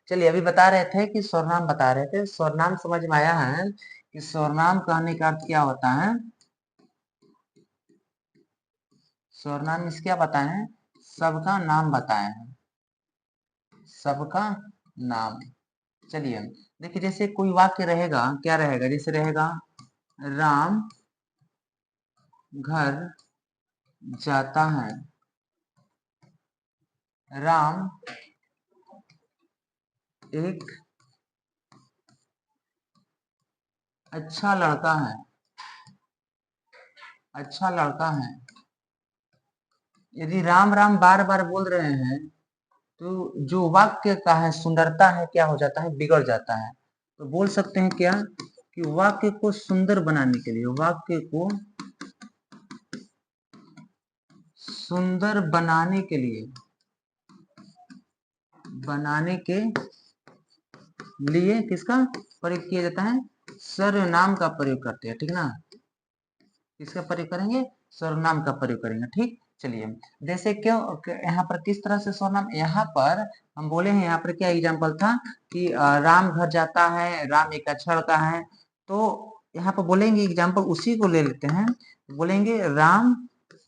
चलिए अभी बता रहे थे कि स्वरनाम बता रहे थे। स्वरनाम समझ में आया है कि स्वरनाम कहने का अर्थ क्या होता है। स्वरनाम इस क्या बताए हैं, सबका नाम बताए हैं, सबका नाम। चलिए देखिए, जैसे कोई वाक्य रहेगा, क्या रहेगा, जैसे रहेगा राम घर जाता है, राम एक अच्छा लड़का है, अच्छा लड़का है। यदि राम राम बार बार बोल रहे हैं तो जो वाक्य का है सुंदरता है क्या हो जाता है, बिगड़ जाता है। तो बोल सकते हैं क्या कि वाक्य को सुंदर बनाने के लिए, वाक्य को सुंदर बनाने के लिए, बनाने के लिए किसका प्रयोग किया जाता है, सर्वनाम का प्रयोग करते हैं, ठीक ना। किसका प्रयोग करेंगे, सर्वनाम का प्रयोग करेंगे, ठीक। चलिए जैसे क्यों यहाँ पर किस तरह से सर्वनाम, यहाँ पर हम बोले हैं, यहाँ पर क्या एग्जाम्पल था कि राम घर जाता है, राम एक अच्छा लड़का है। तो यहाँ पर बोलेंगे एग्जाम्पल उसी को ले लेते हैं, बोलेंगे राम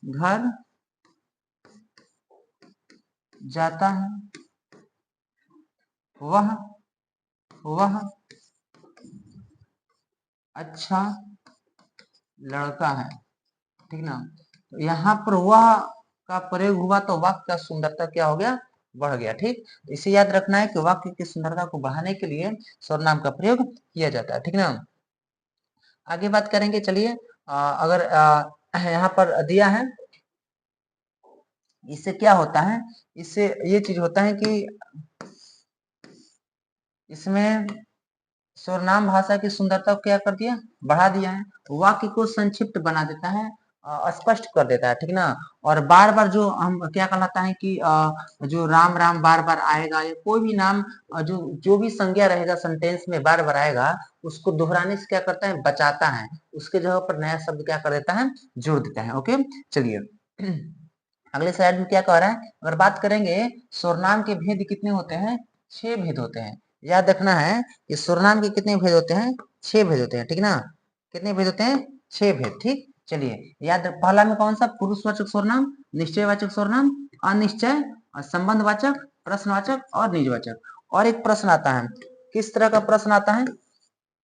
घर जाता है, वह अच्छा लड़का है, ठीक ना। तो यहाँ पर वह का प्रयोग हुआ तो वाक्य का सुंदरता क्या हो गया, बढ़ गया, ठीक। इसे याद रखना है कि वाक्य की सुंदरता को बढ़ाने के लिए सर्वनाम का प्रयोग किया जाता है, ठीक ना। आगे बात करेंगे, चलिए अगर यहाँ पर दिया है, इससे क्या होता है, इससे ये चीज होता है कि इसमें सर्वनाम भाषा की सुंदरता को क्या कर दिया, बढ़ा दिया है। वाक्य को संक्षिप्त बना देता है, स्पष्ट कर देता है, ठीक ना। और बार बार जो हम क्या कहलाता है कि जो राम राम बार बार आएगा, या कोई भी नाम जो जो भी संज्ञा रहेगा सेंटेंस में बार बार आएगा, उसको दोहराने से क्या करता है, बचाता है, उसके जगह पर नया शब्द क्या कर देता है, जोड़ देता है। ओके चलिए अगले स्लाइड में क्या कह रहा है, अगर बात करेंगे सर्वनाम के भेद कितने होते हैं, 6 भेद होते हैं। याद रखना है कि सर्वनाम के कितने भेद होते हैं, 6 भेद होते हैं, ठीक ना। कितने भेद होते हैं, 6 भेद, ठीक। चलिए याद, पहला में कौन सा, पुरुषवाचक सर्वनाम, निश्चयवाचक सर्वनाम, अनिश्चय, संबंधवाचक, प्रश्नवाचक और निजवाचक। और एक प्रश्न आता है, किस तरह का प्रश्न आता है,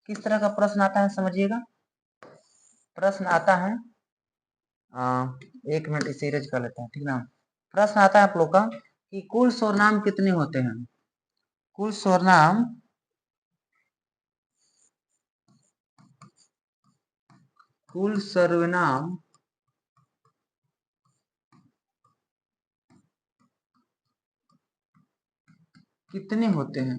किस तरह का प्रश्न आता है समझिएगा। प्रश्न आता है, एक मिनट इसे इरेज कर लेते हैं, ठीक ना। प्रश्न आता है आप लोग का कि कुल सर्वनाम कितने होते हैं, कुल सर्वनाम कुल सर्वनाम कितने होते हैं।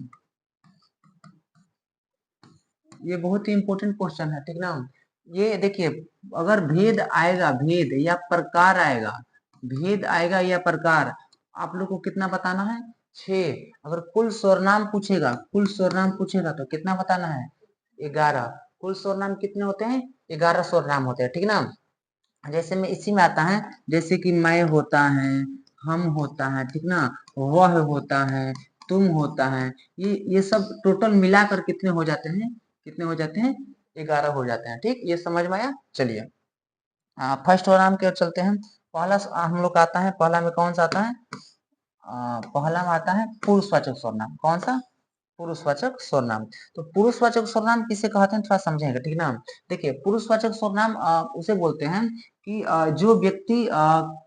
ये बहुत ही इंपॉर्टेंट क्वेश्चन है, ठीक ना। ये देखिए, अगर भेद आएगा, भेद या प्रकार आएगा, भेद आएगा या प्रकार, आप लोग को कितना बताना है, 6। अगर कुल सर्वनाम पूछेगा, कुल सर्वनाम पूछेगा तो कितना बताना है, 11। कुल सर्वनाम कितने होते हैं, 11 सर्वनाम होते हैं, ठीक ना। जैसे में इसी में आता है, जैसे कि मैं होता है, हम होता है, ठीक ना, वह होता है, तुम होता है, ये सब टोटल मिलाकर कितने हो जाते हैं, कितने हो जाते हैं, 11 हो जाते हैं, ठीक। ये समझ में आया। चलिए फर्स्ट सर्वनाम की ओर चलते हैं। पहला हम लोग का आता है, पहला में कौन सा आता है, पहला में आता है पुरुषवाचक सर्वनाम। कौन सा, पुरुषवाचक सर्वनाम। तो पुरुषवाचक सर्वनाम किसे कहते हैं, थोड़ा समझेंगे, ठीक ना। देखिए पुरुषवाचक सर्वनाम उसे बोलते हैं कि जो व्यक्ति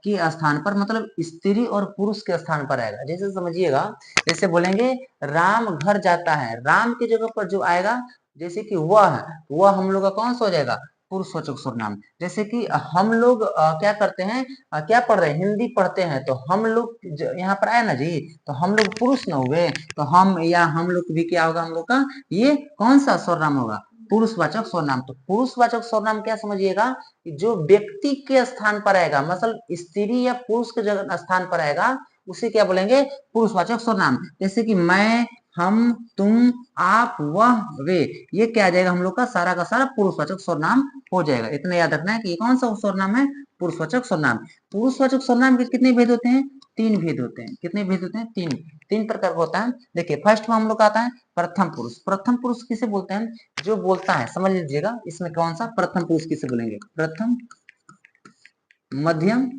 के स्थान पर, मतलब स्त्री और पुरुष के स्थान पर आएगा। जैसे समझिएगा, जैसे बोलेंगे राम घर जाता है, राम की जगह पर जो आएगा, जैसे कि वह हम लोग का कौन सा हो जाएगा, पुरुषवाचक सर्वनाम। जैसे कि हम लोग क्या करते हैं, क्या पढ़ रहे हैं, हिंदी पढ़ते हैं, तो हम लोग यहाँ पर आए ना जी, तो हम लोग पुरुष न हुए, तो हम या हम लोग भी क्या होगा, हम लोग का ये कौन सा सर्वनाम होगा, पुरुषवाचक सर्वनाम। तो पुरुषवाचक सर्वनाम क्या समझिएगा, कि जो व्यक्ति के स्थान पर आएगा, मतलब स्त्री या पुरुष के जगह स्थान पर आएगा, उसे क्या बोलेंगे, पुरुषवाचक सर्वनाम। जैसे कि मैं, हम, तुम, आप, वह, वे, ये क्या आ जाएगा, हम लोग का सारा पुरुषवाचक सर्वनाम हो जाएगा। इतना याद रखना है कि ये कौन सा सर्वनाम है, पुरुषवाचक सर्वनाम। पुरुषवाचक सर्वनाम के कितने भेद होते हैं, तीन भेद होते हैं। कितने भेद होते हैं? तीन। तीन प्रकार का होता है। देखिए फर्स्ट में हम लोग का आता है प्रथम पुरुष। प्रथम पुरुष किसे बोलते हैं? जो बोलता है, समझ लीजिएगा इसमें कौन सा प्रथम पुरुष किसे बोलेंगे? प्रथम, मध्यम,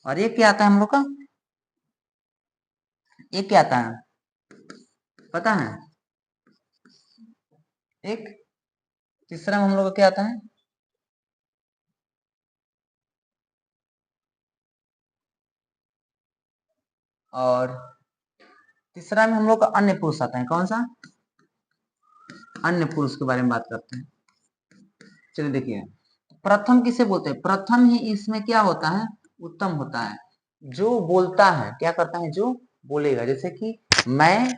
और एक क्या आता है हम लोग का? एक क्या आता है पता है? एक तीसरा में हम लोग का क्या आता है? और तीसरा में हम लोग का अन्य पुरुष आता है। कौन सा? अन्य पुरुष के बारे में बात करते हैं। चलिए देखिए प्रथम किसे बोलते हैं? प्रथम ही इसमें क्या होता है? उत्तम होता है। जो बोलता है, क्या करता है? जो बोलेगा। जैसे कि मैं,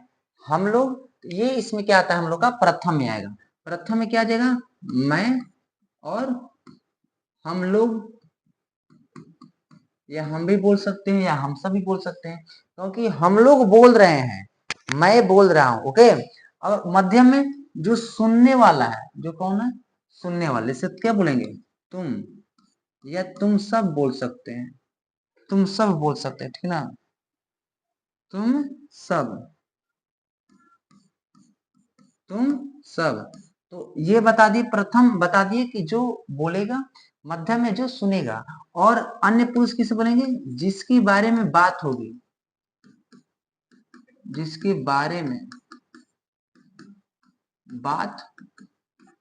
हम लोग, ये इसमें क्या आता है? हम लोग का प्रथम में आएगा। प्रथम में क्या आ जाएगा? मैं और हम लोग, या हम भी बोल सकते हैं या हम सब भी बोल सकते हैं, क्योंकि हम लोग बोल रहे हैं, मैं बोल रहा हूं। ओके। और मध्यम में जो सुनने वाला है, जो कौन है? सुनने वाले से क्या बोलेंगे? तुम, या तुम सब बोल सकते हैं। तुम सब बोल सकते हैं, ठीक ना? तुम सब, तुम सब। तो ये बता दिए, प्रथम बता दिए कि जो बोलेगा, मध्यम में जो सुनेगा, और अन्य पुरुष किसे बोलेंगे? जिसके बारे में बात होगी, जिसके बारे में बात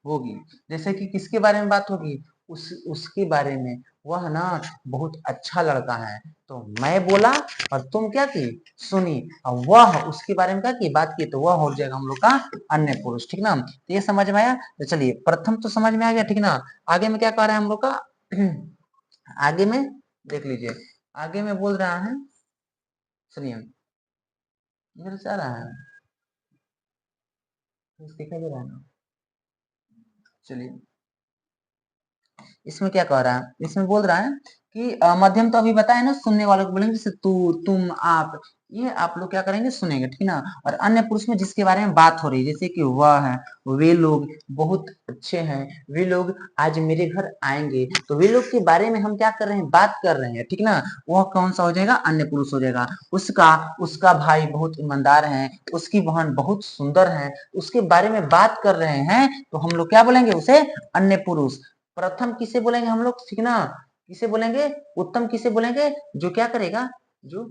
होगी। जैसे कि किसके बारे में बात होगी? उसके बारे में, वह ना बहुत अच्छा लड़का है, तो मैं बोला और तुम क्या की? सुनी। और वह उसके बारे में क्या की? बात की, तो वह हो जाएगा हम लोग का अन्य पुरुष, ठीक ना? तो ये समझ में आया? तो चलिए प्रथम तो समझ में आ गया, ठीक ना? आगे में क्या कह रहा है हम लोग का? आगे में देख लीजिए, आगे में बोल रहा है, सुनिए, इधर से आ रहा है, दिखाई दे रहा है ना? चलिए इसमें क्या कह रहा है? इसमें बोल रहा है कि मध्यम तो अभी बताया ना, सुनने वालों को बोलेंगे, जैसे तू, तुम, आप, ये आप लोग क्या करेंगे? सुनेंगे, ठीक ना? और अन्य पुरुष में जिसके बारे में बात हो रही है, जैसे कि वह है, वे लोग बहुत अच्छे हैं, वे लोग आज मेरे घर आएंगे, तो वे लोग के बारे में हम क्या कर रहे हैं? बात कर रहे हैं, ठीक ना? वह कौन सा हो जाएगा? अन्य पुरुष हो जाएगा। उसका उसका भाई बहुत ईमानदार है, उसकी बहन बहुत सुंदर है, उसके बारे में बात कर रहे हैं, तो हम लोग क्या बोलेंगे? उसे अन्य पुरुष। प्रथम किसे बोलेंगे हम लोग? ठीक ना? किसे बोलेंगे? उत्तम किसे बोलेंगे? जो क्या करेगा? जो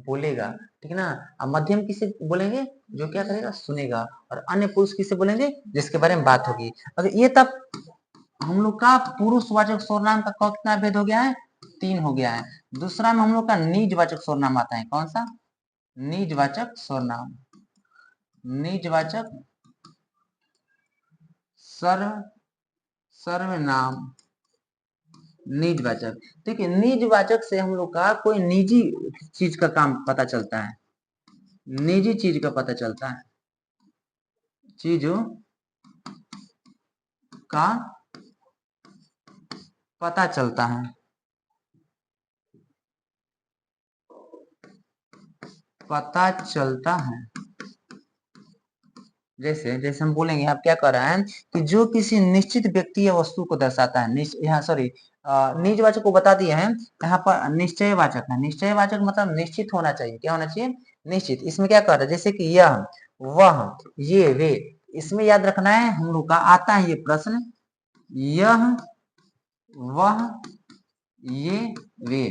बोलेगा, ठीक ना? और मध्यम किसे बोलेंगे? जो क्या करेगा? सुनेगा। और अन्य पुरुष किसे बोलेंगे? जिसके बारे में बात होगी। अगर ये तब हम लोग का पुरुषवाचक सर्वनाम का कितना भेद हो गया है? तीन हो गया है। दूसरा में हम लोग का निजवाचक सर्वनाम आता है। कौन सा? निजवाचक सर्वनाम। निजवाचक सर्व सर्वनाम। निजवाचक, देखिए निजवाचक से हम लोग का कोई निजी चीज का काम पता चलता है, निजी चीज का पता चलता है, चीजों का पता चलता है, पता चलता है। जैसे जैसे हम बोलेंगे, आप क्या कर रहे हैं कि जो किसी निश्चित व्यक्ति या वस्तु को दर्शाता है, यहाँ सॉरी निजवाचक को बता दिए हैं, यहाँ पर निश्चयवाचक है। निश्चयवाचक मतलब निश्चित होना चाहिए। क्या होना चाहिए? निश्चित। इसमें क्या कर रहा है? जैसे कि यह, वह, ये, वे, इसमें याद रखना है हम लोग का आता है ये प्रश्न, यह, वह, ये, वे,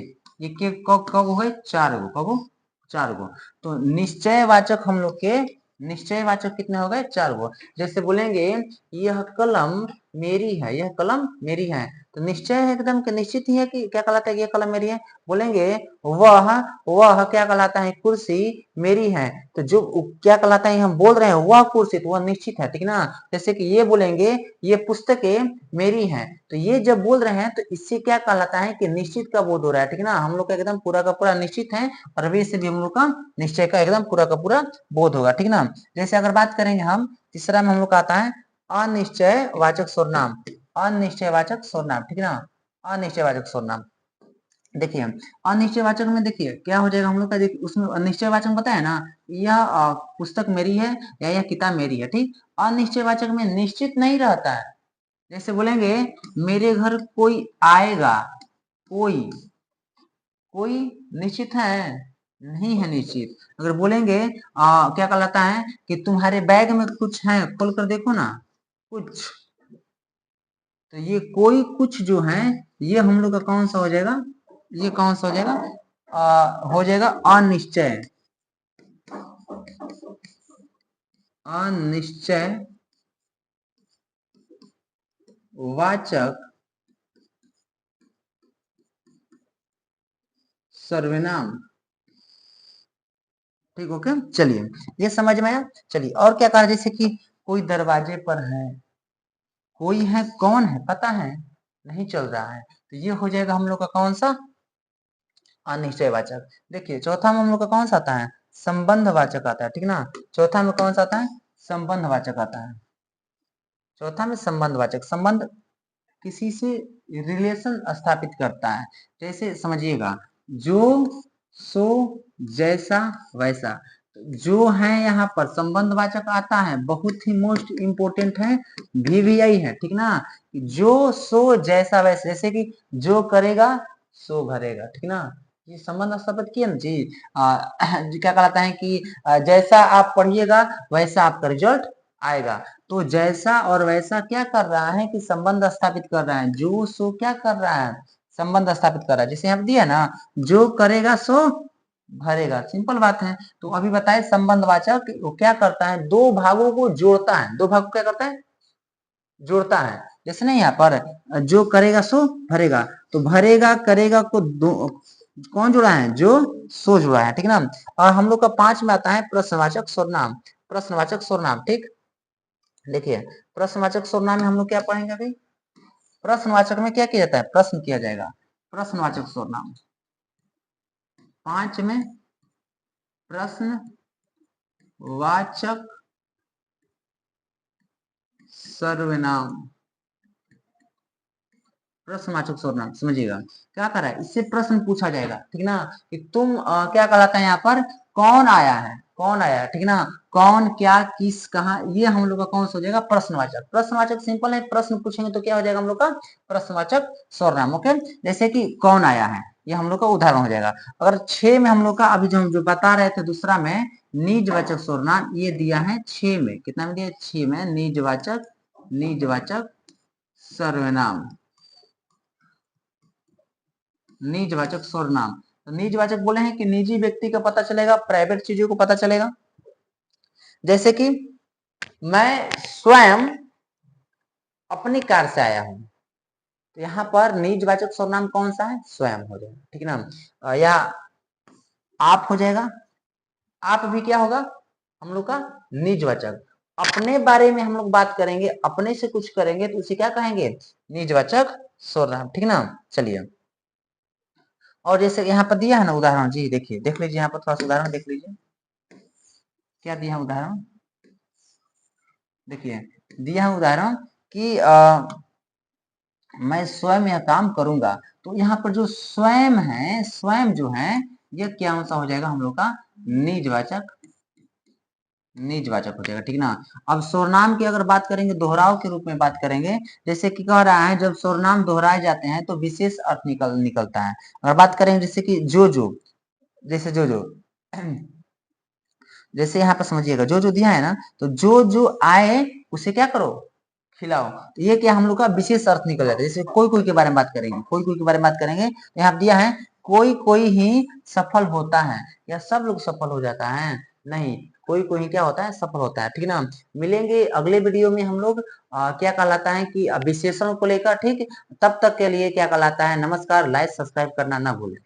ये के कब कब हो गए? चार गो। कब हो? चार गो। तो निश्चयवाचक हम लोग के, निश्चयवाचक कितने हो गए? चार गो। जैसे बोलेंगे यह कलम मेरी है, यह कलम मेरी है, तो निश्चय है एकदम कि निश्चित ही है कि क्या कहलाता है? ये कलम मेरी है। बोलेंगे वह क्या कहलाता है? कुर्सी मेरी है, तो जो क्या कहलाता है? हम बोल रहे हैं वह कुर्सी, तो वह निश्चित है, ठीक ना? जैसे कि ये बोलेंगे ये पुस्तकें मेरी हैं, तो ये जब बोल रहे हैं तो इससे क्या कहलाता है? कि निश्चित का बोध हो रहा है, ठीक ना? हम लोग का एकदम पूरा का पूरा निश्चित है, और अभी से भी हम लोग का निश्चय का एकदम पूरा का पूरा बोध होगा, ठीक ना? जैसे अगर बात करेंगे हम, तीसरा में हम लोग का आता है अनिश्चयवाचक सर्वनाम। अनिश्चयवाचक सर्वनाम, ठीक ना? अनिश्चयवाचक सर्वनाम। देखिए अनिश्चयवाचक में देखिए क्या हो जाएगा हम लोग का? देखिए उसमें अनिश्चयवाचक बताया ना, यह पुस्तक मेरी है या यह किताब मेरी है, ठीक? अनिश्चयवाचक में निश्चित नहीं रहता है। जैसे बोलेंगे मेरे घर कोई आएगा, कोई, कोई निश्चित है? नहीं है निश्चित। अगर बोलेंगे क्या कहलाता है कि तुम्हारे बैग में कुछ है, खोल कर देखो ना, कुछ, तो ये कोई कुछ जो है ये हम लोग का कौन सा हो जाएगा, ये कौन सा हो जाएगा, हो जाएगा अनिश्चय। अनिश्चय वाचक सर्वनाम। ठीक, ओके, चलिए ये समझ में आया। चलिए और क्या कहा, जैसे कि कोई दरवाजे पर है, कोई है, कौन है पता है, नहीं चल रहा है, तो ये हो जाएगा हम लोग का कौन सा, अनिश्चयवाचक। देखिए चौथा में हम लोग का कौन सा आता है, संबंधवाचक आता है, ठीक ना। चौथा में कौन सा आता है, संबंधवाचक आता है। चौथा में संबंधवाचक, संबंध किसी से रिलेशन स्थापित करता है। जैसे समझिएगा, जो, सो, जैसा, वैसा, जो है यहाँ पर संबंधवाचक आता है, बहुत ही मोस्ट इंपोर्टेंट है, वीवीआई है, ठीक ना। जो, सो, जैसा, वैसा, जैसे कि जो करेगा सो भरेगा, ठीक ना। ये संबंध स्थापित किया ना जी। क्या कहलाता है कि जैसा आप पढ़िएगा वैसा आपका रिजल्ट आएगा। तो जैसा और वैसा क्या कर रहा है कि संबंध स्थापित कर रहा है, जो सो क्या कर रहा है, संबंध स्थापित कर रहा है। जैसे यहाँ दिया ना, जो करेगा सो भरेगा, सिंपल बात है। तो अभी बताए संबंधवाचक वो क्या करता है, दो भागों को जोड़ता है, दो भागों क्या करता है, जोड़ता है। जैसे नहीं यहाँ पर जो करेगा सो भरेगा, तो भरेगा करेगा को दो कौन जुड़ा है, जो सो जुड़ा है, ठीक ना। और हम लोग का 5 में आता है प्रश्नवाचक सर्वनाम। प्रश्नवाचक सर्वनाम, ठीक। देखिए प्रश्नवाचक सर्वनाम में हम लोग क्या पढ़ेंगे अभी, प्रश्नवाचक में क्या किया जाता है, प्रश्न किया जाएगा। प्रश्नवाचक सर्वनाम 5 में प्रश्नवाचक सर्वनाम। प्रश्नवाचक सर्वनाम समझिएगा क्या कर रहा है, इससे प्रश्न पूछा जाएगा, ठीक ना, कि तुम क्या कहलाता है यहाँ पर, कौन आया है, कौन आया है, ठीक ना। कौन, क्या, किस, कहाँ, ये हम लोग का कौन सा हो जाएगा, प्रश्नवाचक। प्रश्नवाचक सिंपल है, प्रश्न पूछेंगे तो क्या हो जाएगा हम लोग का, प्रश्नवाचक सर्वनाम। ओके, जैसे कि कौन आया है, ये हम लोग का उदाहरण हो जाएगा। अगर 6 में हम लोग का अभी जो हम जो बता रहे थे दूसरा में निजवाचक सर्वनाम, ये दिया है 6 में, कितना में दिया, 6 में निजवाचक सर्वनाम, निजवाचक सर्वनाम। तो निजवाचक बोले हैं कि निजी व्यक्ति का पता चलेगा, प्राइवेट चीजों को पता चलेगा। जैसे कि मैं स्वयं अपनी कार से आया हूं, तो यहाँ पर निजवाचक सर्वनाम कौन सा है, स्वयं हो जाएगा, ठीक ना। या आप हो जाएगा, आप भी क्या होगा हम लोग का निजवाचक। अपने बारे में हम लोग बात करेंगे, अपने से कुछ करेंगे तो उसे क्या कहेंगे, निजवाचक सर्वनाम, ठीक ना। चलिए और जैसे यहाँ पर दिया है ना उदाहरण जी, देखिए देख लीजिए, यहाँ पर थोड़ा सा उदाहरण देख लीजिए, क्या दिया है उदाहरण, देखिए दिया है उदाहरण कि मैं स्वयं यह काम करूंगा। तो यहाँ पर जो स्वयं है, स्वयं जो है ये क्या सा हो जाएगा हम लोग का, निजवाचक, निजवाचक हो जाएगा, ठीक ना। अब सर्वनाम की अगर बात करेंगे, दोहराव के रूप में बात करेंगे, जैसे कि कह रहा है जब सर्वनाम दोहराए जाते हैं तो विशेष अर्थ निकलता है। अगर बात करेंगे जैसे कि जो, जैसे जो जैसे यहाँ पर समझिएगा, जो दिया है ना, तो जो आए उसे क्या करो, खिलाओ। तो ये क्या हम लोग का विशेष अर्थ निकल जाता है। जैसे कोई के बारे में बात करेंगे, कोई के बारे में बात करेंगे, तो यहाँ दिया है कोई ही सफल होता है, या सब लोग सफल हो जाता है, नहीं, कोई ही क्या होता है, सफल होता है, ठीक ना। मिलेंगे अगले वीडियो में हम लोग क्या कहलाता है कि विशेषण को लेकर, ठीक। तब तक के लिए क्या कहलाता है, नमस्कार, लाइक सब्सक्राइब करना ना भूलें।